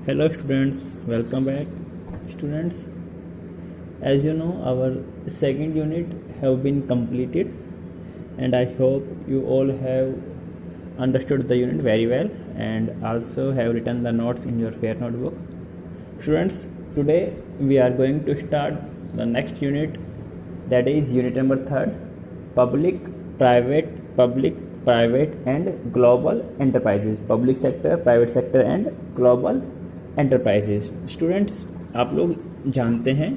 Hello students, welcome back. Students, as you know, our second unit have been completed and I hope you all have understood the unit very well and also have written the notes in your fair notebook. Students, today we are going to start the next unit, that is unit number 3, public, private and global enterprises. Public sector, private sector and global enterprises. Students, आप लोग जानते हैं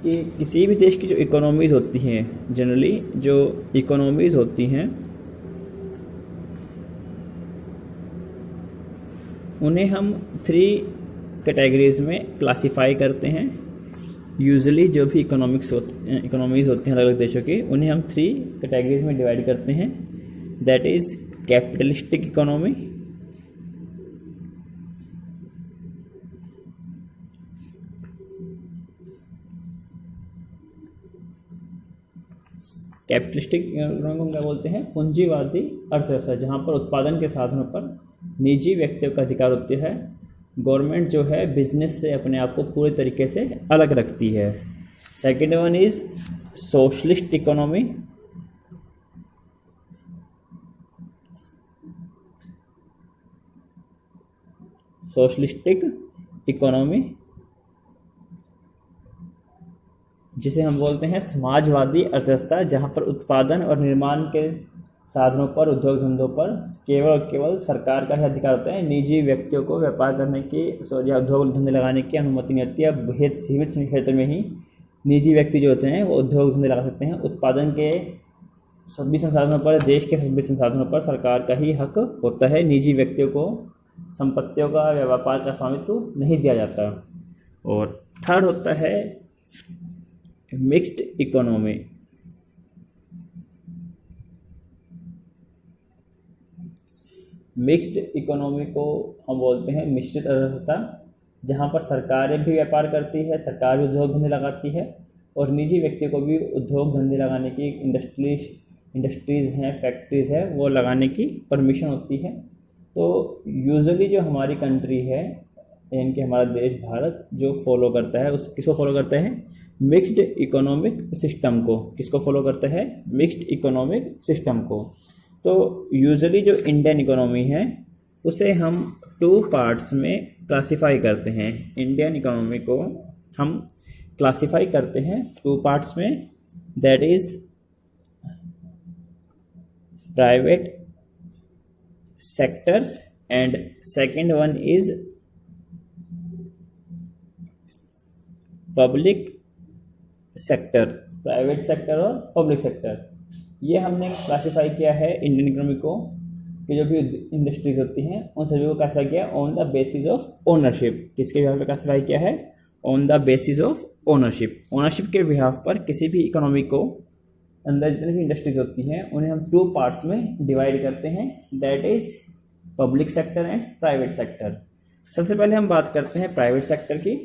कि किसी भी देश की जो इकोनॉमीज़ होती हैं, जनरली जो इकोनॉमीज़ होती हैं उन्हें हम 3 कैटेगरीज में क्लासिफाई करते हैं। यूजुअली जो भी इकोनॉमीज़ होती हैं अलग अलग देशों की, उन्हें हम 3 कैटेगरीज में डिवाइड करते हैं। That is capitalistic economy, capitalistic economy को क्या बोलते हैं? पूंजीवादी अर्थव्यवस्था, जहाँ पर उत्पादन के साधनों पर निजी व्यक्तियों का अधिकार होता है। गवर्नमेंट जो है बिजनेस से अपने आप को पूरे तरीके से अलग रखती है। Second one is socialist economy, socialistic economy जिसे हम बोलते हैं समाजवादी अर्थव्यवस्था, जहाँ पर उत्पादन और निर्माण के साधनों पर, उद्योग धंधों पर केवल और केवल सरकार का ही अधिकार होता है। निजी व्यक्तियों को व्यापार करने की या उद्योग धंधे लगाने की अनुमति नहीं होती है। बहुत सीमित क्षेत्र में ही निजी व्यक्ति जो होते हैं वो उद्योग धंधे लगा सकते हैं। उत्पादन के सभी संसाधनों पर, देश के सभी संसाधनों पर सरकार का ही हक होता है। निजी व्यक्तियों को संपत्तियों का या व्यापार का स्वामित्व नहीं दिया जाता। और थर्ड होता है मिक्स्ड इकोनॉमी। मिक्स्ड इकोनॉमी को हम बोलते हैं मिश्रित अर्थव्यवस्था, जहाँ पर सरकारें भी व्यापार करती है, सरकार भी उद्योग धंधे लगाती है और निजी व्यक्ति को भी उद्योग धंधे लगाने की इंडस्ट्रीज़ हैं, फैक्ट्रीज़ है, वो लगाने की परमिशन होती है। तो यूजुअली जो हमारी कंट्री है, यानी कि हमारा देश भारत जो फॉलो करता है, उस किसको फॉलो करता है? मिक्स्ड इकोनॉमिक सिस्टम को। किसको फॉलो करता है? मिक्स्ड इकोनॉमिक सिस्टम को। तो यूजुअली जो इंडियन इकोनॉमी है उसे हम 2 पार्ट्स में क्लासिफाई करते हैं। इंडियन इकोनॉमी को हम क्लासिफाई करते हैं 2 पार्ट्स में, that is private sector and second one is public sector. Private sector और पब्लिक सेक्टर, ये हमने क्लासिफाई किया है इंडियन इकोनॉमी को कि जो भी इंडस्ट्रीज होती हैं उन सभी को क्लासिफाई किया on the basis of ownership. किसके बिहाफ पे क्लासिफाई किया है? On the basis of ownership. Ownership के बिहाफ पर किसी भी इकोनॉमी को अंदर जितनी भी इंडस्ट्रीज होती हैं उन्हें हम 2 पार्ट्स में डिवाइड करते हैं, that is public sector and private sector. सबसे पहले हम बात करते हैं प्राइवेट सेक्टर की।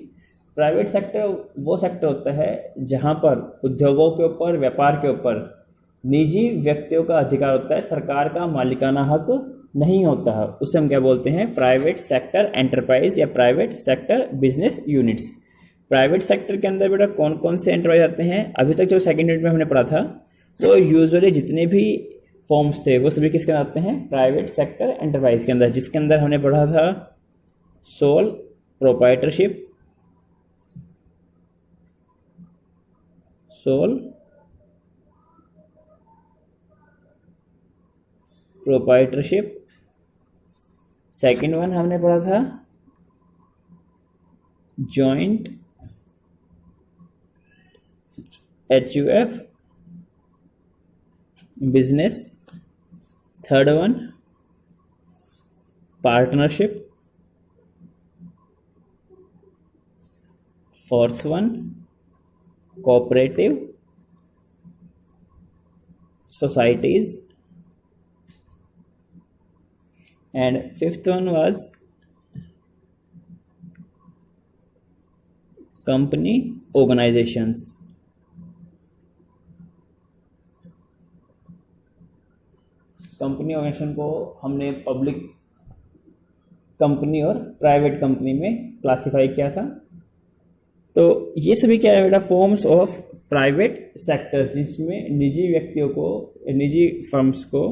प्राइवेट सेक्टर वो सेक्टर होता है जहाँ पर उद्योगों के ऊपर, व्यापार के ऊपर निजी व्यक्तियों का अधिकार होता है, सरकार का मालिकाना हक नहीं होता है। उसे हम क्या बोलते हैं? प्राइवेट सेक्टर एंटरप्राइज या private sector business units. Private sector के अंदर बेटा कौन कौन से एंटरप्राइज आते हैं? अभी तक जो सेकेंड यूनिट में हमने पढ़ा था वो यूजुअली जितने भी फॉर्म्स थे वो सभी किसके अंदर आते हैं? प्राइवेट सेक्टर एंटरप्राइज के अंदर, जिसके अंदर हमने पढ़ा था sole proprietorship, sole proprietorship. Second one हमने पढ़ा था joint HUF business. Third one partnership. Fourth one cooperative societies and fifth one was company organizations। Company organization को हमने पब्लिक कंपनी और प्राइवेट कंपनी में क्लासिफाई किया था। तो ये सभी क्या है बेटा, फॉर्म्स ऑफ प्राइवेट सेक्टर, जिसमें निजी व्यक्तियों को, निजी फर्म्स को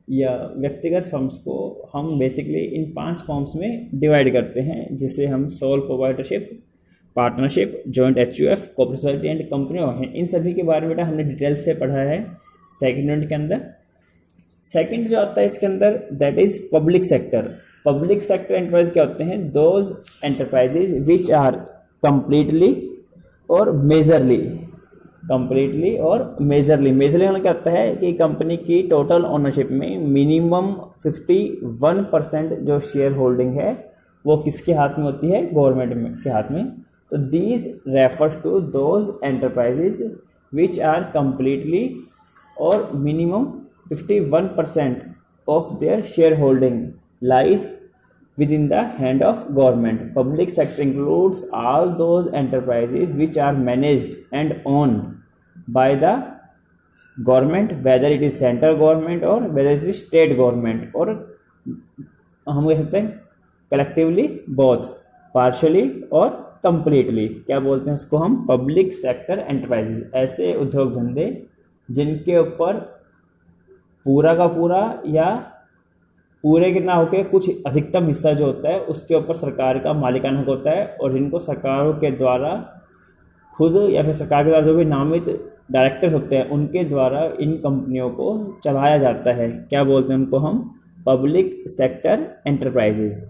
या व्यक्तिगत फर्म्स को हम बेसिकली इन 5 फॉर्म्स में डिवाइड करते हैं, जिसे हम sole proprietorship, partnership, joint HUF, corporate society and company हैं। इन सभी के बारे में बेटा हमने डिटेल से पढ़ा है सेकेंड यूनिट के अंदर। सेकंड जो आता है इसके अंदर, that is public sector. Public sector enterprise क्या होते हैं, those enterprises which are completely और मेजरली, कंप्लीटली और मेजरली, मेजरली मतलब क्या होता है कि कंपनी की टोटल ओनरशिप में मिनिमम 51% जो शेयर होल्डिंग है वो किसके हाथ में होती है, गवर्नमेंट के हाथ में। तो these refers to those enterprises which are completely और minimum 51% of their shareholding lies within the hand of government. Public sector includes all those enterprises which are managed and owned by the government, whether it is central government or whether it is state government, और हम कह सकते हैं collectively both, partially और completely। क्या बोलते हैं उसको हम, पब्लिक सेक्टर एंटरप्राइजेज। ऐसे उद्योग धंधे जिनके ऊपर पूरा का पूरा या पूरे के ना होके कुछ अधिकतम हिस्सा जो होता है उसके ऊपर सरकार का मालिकाना हक होता है, और जिनको सरकारों के द्वारा खुद या फिर सरकार के द्वारा जो भी नामित डायरेक्टर होते हैं उनके द्वारा इन कंपनियों को चलाया जाता है। क्या बोलते हैं उनको हम, पब्लिक सेक्टर एंटरप्राइजेज।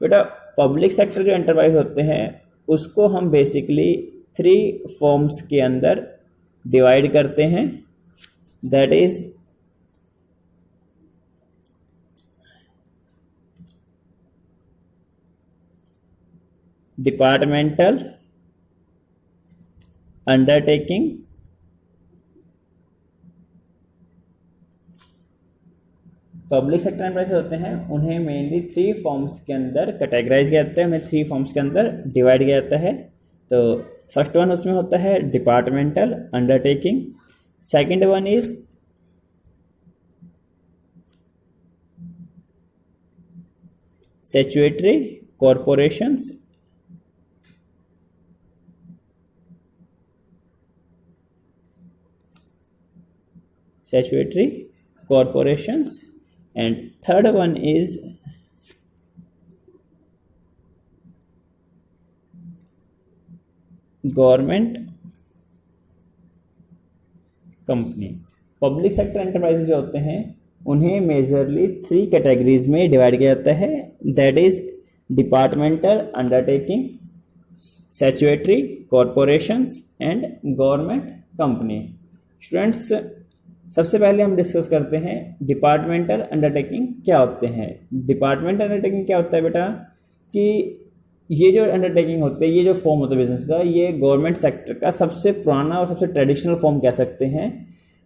बेटा पब्लिक सेक्टर जो एंटरप्राइज होते हैं उसको हम बेसिकली 3 फॉर्म्स के अंदर डिवाइड करते हैं, that is departmental undertaking, public sector enterprise होते हैं उन्हें मेनली 3 फॉर्म्स के अंदर कैटेगराइज किया जाता है, उन्हें 3 फॉर्म्स के अंदर डिवाइड किया जाता है। तो फर्स्ट वन उसमें होता है departmental undertaking, second one is statutory corporations, statutory corporations, and third one is government company. Public sector enterprises जो होते हैं उन्हें मेजरली 3 कैटेगरीज में डिवाइड किया जाता है, that is departmental undertaking, statutory corporations and government company. Students सबसे पहले हम डिस्कस करते हैं डिपार्टमेंटल अंडरटेकिंग क्या होते हैं। डिपार्टमेंटल अंडरटेकिंग क्या होता है बेटा, कि ये जो अंडरटेकिंग होते हैं, ये जो फॉर्म होता है बिजनेस का, ये गवर्नमेंट सेक्टर का सबसे पुराना और सबसे ट्रेडिशनल फॉर्म कह सकते हैं,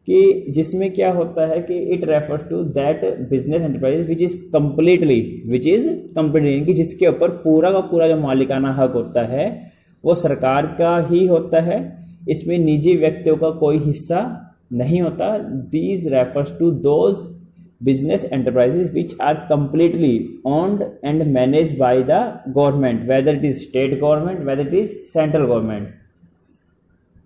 कि जिसमें क्या होता है कि it refers to that business enterprise which is completely कि जिसके ऊपर पूरा का पूरा जो मालिकाना हक होता है वो सरकार का ही होता है, इसमें निजी व्यक्तियों का कोई हिस्सा नहीं होता। These refers to those business enterprises which are completely owned and managed by the government, whether it is state government, whether it is central government.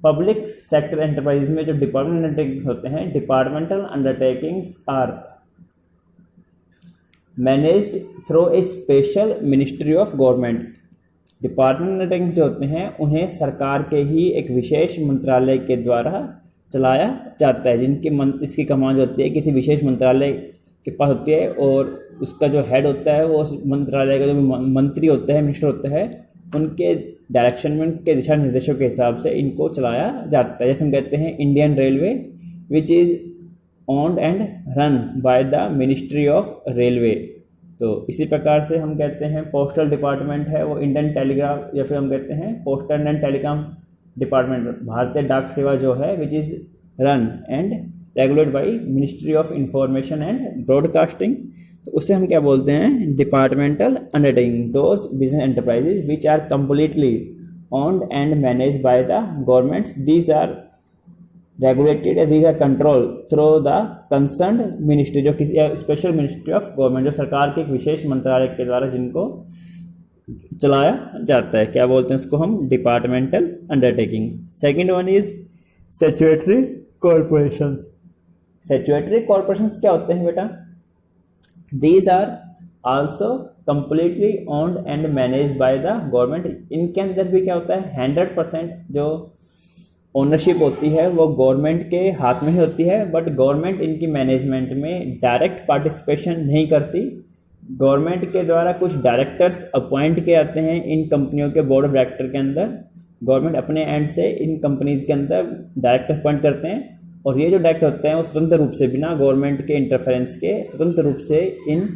Public sector enterprises में जो डिपार्टमेंट अंडरटेकिंग्स होते हैं, departmental undertakings are managed through a special ministry of government. Department undertakings जो होते हैं उन्हें सरकार के ही एक विशेष मंत्रालय के द्वारा चलाया जाता है, जिनकी इसकी कमान जो होती है किसी विशेष मंत्रालय के पास होती है, और उसका जो हेड होता है वो उस मंत्रालय का जो मंत्री होता है, मिनिस्टर होता है, उनके डायरेक्शन में, उनके दिशा निर्देशों के हिसाब से इनको चलाया जाता है। जैसे हम कहते हैं Indian railway which is owned and run by the ministry of railway. तो इसी प्रकार से हम कहते हैं पोस्टल डिपार्टमेंट है वो इंडियन टेलीग्राफ, या फिर हम कहते हैं पोस्टल एंड टेलीकॉम डिपार्टमेंट, भारतीय डाक सेवा जो है which is run and regulated by ministry of information and broadcasting. तो उससे हम क्या बोलते हैं, departmental undertaking those business enterprises which are completely owned and managed by the government. These are regulated these are control through the concerned ministry, जो किसी special ministry of government, जो सरकार के एक विशेष मंत्रालय के द्वारा जिनको चलाया जाता है। क्या बोलते हैं इसको हम? Departmental undertaking. Second one is statutory corporations. Statutory corporations क्या होते हैं बेटा? These are also completely owned and manage by the government. इनके अंदर भी क्या होता है? 100% जो ओनरशिप होती है वो गवर्नमेंट के हाथ में ही होती है, बट गवर्नमेंट इनकी मैनेजमेंट में डायरेक्ट पार्टिसिपेशन नहीं करती। गवर्नमेंट के द्वारा कुछ डायरेक्टर्स अपॉइंट किए जाते हैं इन कंपनियों के बोर्ड ऑफ डायरेक्टर के अंदर। गवर्नमेंट अपने एंड से इन कंपनीज के अंदर डायरेक्टर अपॉइंट करते हैं, और ये जो डायरेक्टर होते हैं वो स्वतंत्र रूप से, बिना गवर्नमेंट के इंटरफेरेंस के, स्वतंत्र रूप से इन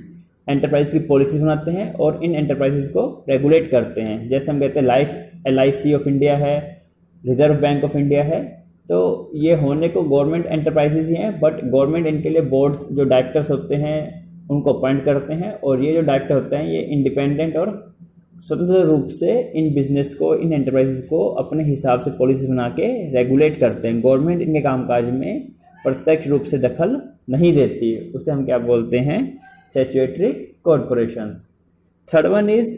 एंटरप्राइज की पॉलिसीज बनाते हैं और इन एंटरप्राइजेज को रेगुलेट करते हैं। जैसे हम कहते हैं लाइफ LIC ऑफ इंडिया है, रिजर्व बैंक ऑफ इंडिया है, तो ये होने को गवर्नमेंट एंटरप्राइजेज ही हैं, बट गवर्नमेंट इनके लिए बोर्ड्स जो डायरेक्टर्स होते हैं उनको अपॉइंट करते हैं, और ये जो डायरेक्टर होते हैं ये इंडिपेंडेंट और स्वतंत्र रूप से इन बिजनेस को, इन एंटरप्राइजेज को अपने हिसाब से पॉलिसी बना के रेगुलेट करते हैं। गवर्नमेंट इनके कामकाज में प्रत्यक्ष रूप से दखल नहीं देती, उसे हम क्या बोलते हैं? Statutory corporations. Third one is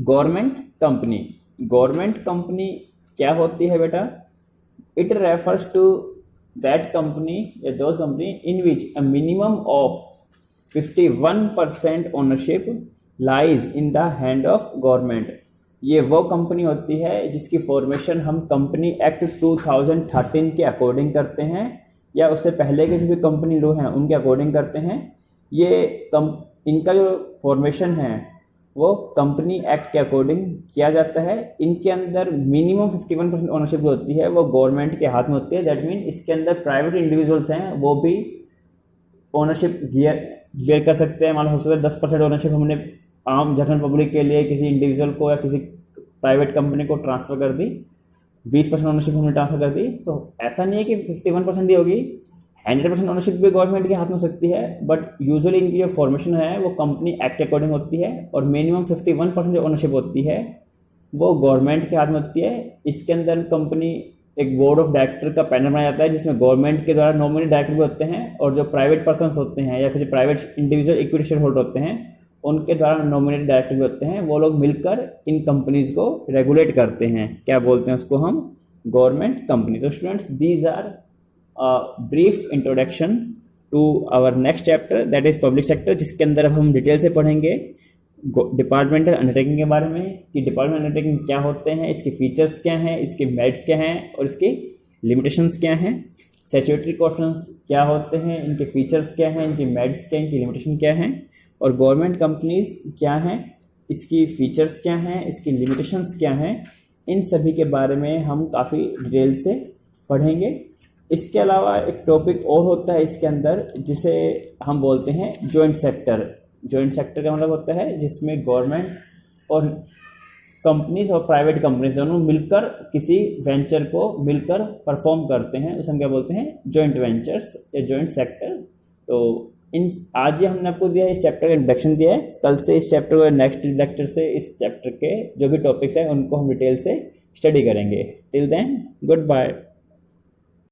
government company. Government company क्या होती है बेटा? It refers to that company या those company in which a minimum of 51% ownership lies in the hand of government. ये वो कंपनी होती है जिसकी फॉर्मेशन हम कंपनी एक्ट 2013 के अकॉर्डिंग करते हैं, या उससे पहले के जो भी कंपनी लॉ हैं उनके अकॉर्डिंग करते हैं। ये इनका जो फॉर्मेशन है वो कंपनी एक्ट के अकॉर्डिंग किया जाता है। इनके अंदर मिनिमम 51% ओनरशिप जो होती है वो गवर्नमेंट के हाथ में होती है। दैट मीन इसके अंदर प्राइवेट इंडिविजुअल्स हैं वो भी ओनरशिप बेयर कर सकते हैं। मान लो हो सकता है 10% ओनरशिप हमने आम जनरल पब्लिक के लिए किसी इंडिविजुअल को या किसी प्राइवेट कंपनी को ट्रांसफर कर दी, 20% ओनरशिप हमने ट्रांसफर कर दी, तो ऐसा नहीं है कि 51% ही होगी, 100% ओनरशिप भी गवर्नमेंट के हाथ में हो सकती है। बट यूजुअली इनकी जो फॉर्मेशन है वो कंपनी एक्ट के अकॉर्डिंग होती है, और मिनिमम 51% जो ओनरशिप होती है वो गवर्नमेंट के हाथ में होती है। इसके अंदर कंपनी एक बोर्ड ऑफ डायरेक्टर का पैनल बनाया जाता है जिसमें गवर्नमेंट के द्वारा नॉमिनेटेड डायरेक्टर भी होते हैं, और जो प्राइवेट पर्सन होते हैं या फिर private individual equity share holder होते हैं उनके द्वारा नॉमिनेटेड डायरेक्टर भी होते हैं। वो लोग मिलकर इन कंपनीज को रेगुलेट करते हैं। क्या बोलते हैं उसको हम? Government company. तो students, these are brief introduction to our next chapter that is public sector, जिसके अंदर अब हम डिटेल से पढ़ेंगे डिपार्टमेंटल अंडरटेकिंग के बारे में कि डिपार्टमेंट अंडरटेकिंग क्या होते हैं, इसके फीचर्स क्या हैं, इसके मेरिट्स क्या हैं और इसकी लिमिटेशंस क्या हैं। स्टैट्यूटरी क्वेश्चंस क्या होते हैं, इनके फीचर्स क्या हैं, इनके मेरिट्स क्या हैं, इनकी लिमिटेशन क्या हैं, और गवर्नमेंट कंपनीज क्या हैं, इसकी फीचर्स क्या हैं, इसकी लिमिटेशंस क्या हैं। इन सभी के बारे में हम काफ़ी डिटेल से पढ़ेंगे। इसके अलावा एक टॉपिक और होता है इसके अंदर जिसे हम बोलते हैं जॉइंट सेक्टर। जॉइंट सेक्टर का मतलब होता है जिसमें गवर्नमेंट और कंपनीज और प्राइवेट कंपनीज दोनों मिलकर किसी वेंचर को मिलकर परफॉर्म करते हैं, उसे हम क्या बोलते हैं? जॉइंट वेंचर्स या जॉइंट सेक्टर। तो आज ये हमने आपको दिया, इस चैप्टर का इंट्रोडक्शन दिया है। कल से इस चैप्टर को, नेक्स्ट लेक्चर से इस चैप्टर के जो भी टॉपिक्स हैं उनको हम डिटेल से स्टडी करेंगे। Till then, good bye.